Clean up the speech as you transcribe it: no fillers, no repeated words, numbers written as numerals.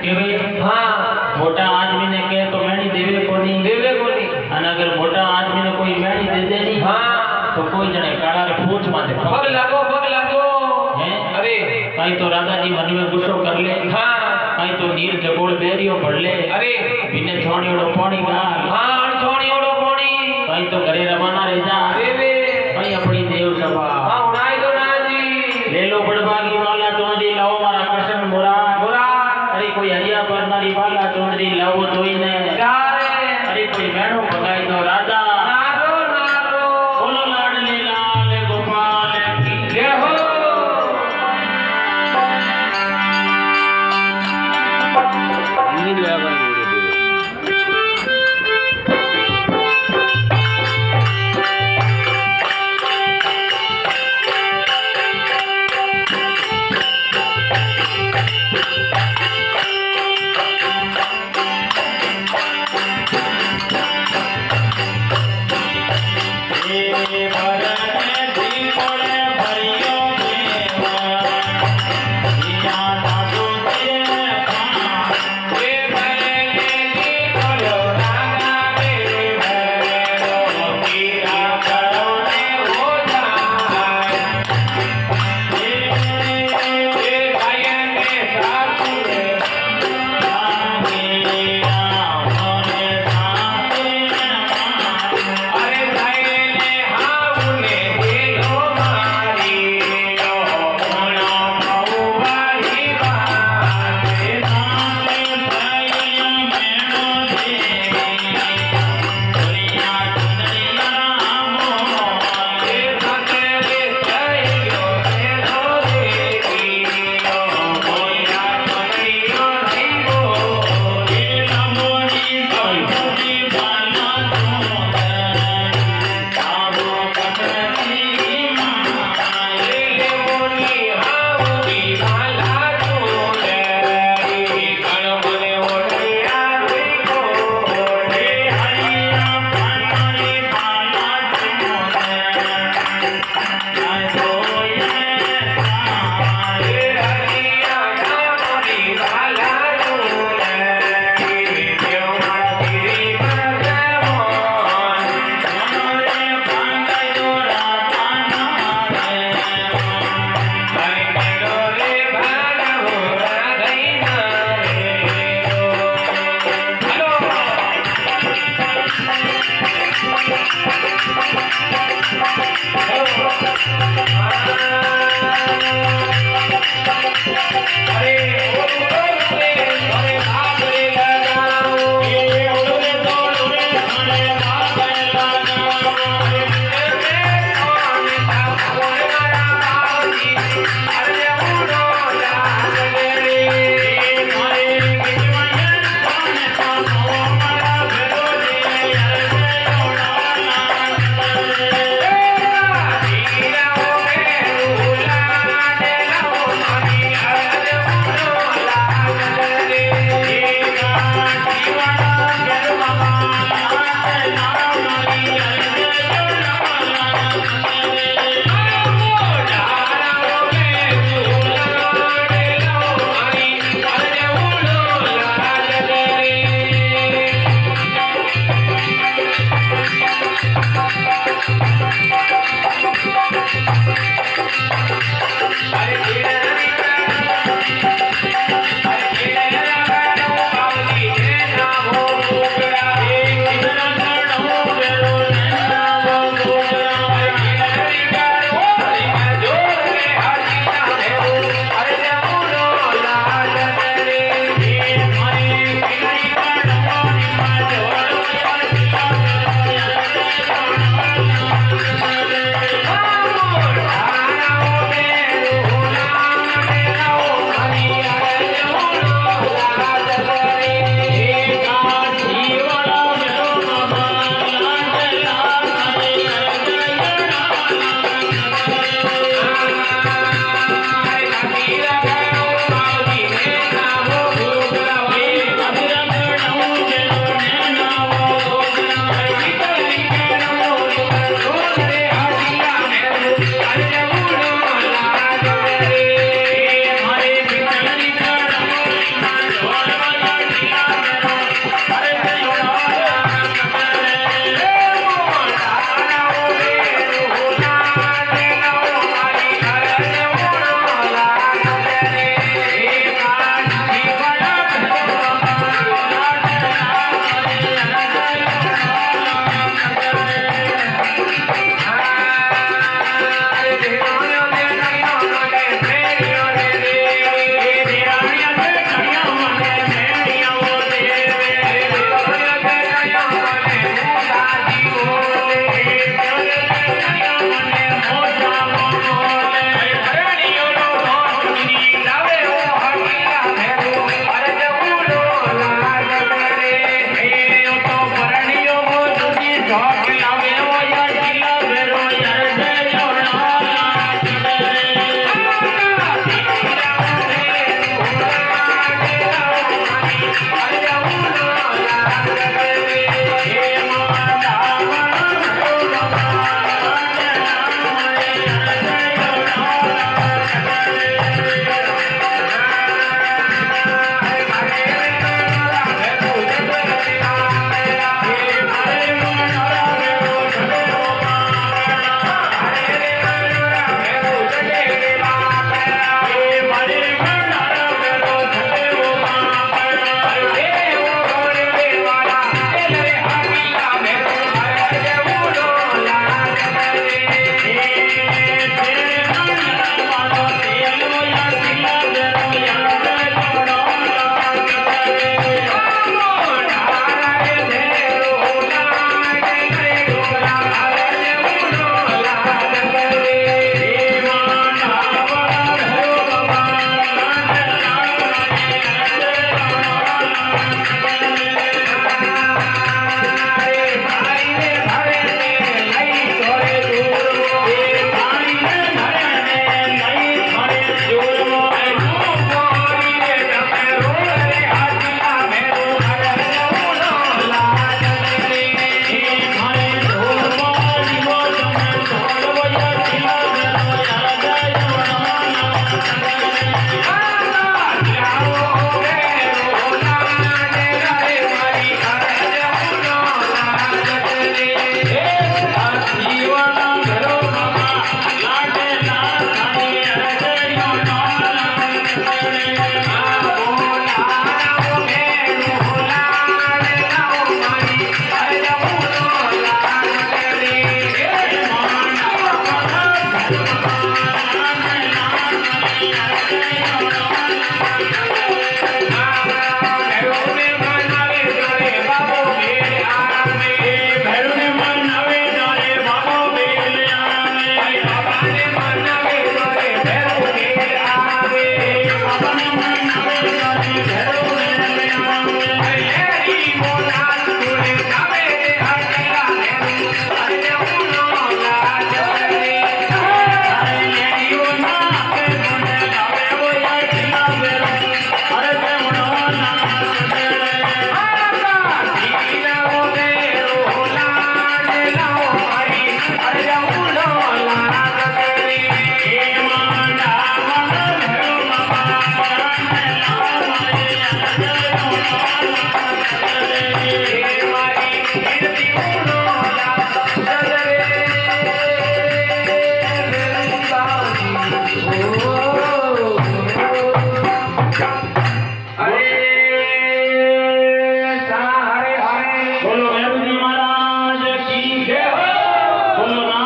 કે ભાઈ हाँ मोटा आदमी ने कहे तो मैणी देवे कोनी અને અગર મોટા આદમીને કોઈ મેણી દે દેની हाँ તો કોઈ જણે કાળા રે પૂછ માથે पग लागो હે अरे કઈ તો રાજાજી મન में ગુસ્સો कर ले हाँ કઈ તો નીર જગોળ બેરિયો પડ લે अरे बिने छोणियोड़ो पानी गाल हाँ छोड़ी ओड़ो कोणी कई तो घरे रवाना रह जा देवे कई अपनी देव सभा हाँ उड़ाई दो नाजी ले लो बड़भागी वाला चौधरी लाओ मारा कृष्ण मोरा बुरा अरे कोई हरिया परनारी वाला चौधरी लाओ जोईने चारे अरे कोई मेणो पकाई दो राजा नारो नारो बोलो लाडले लाल गोपाल की जय हो બોલો રામ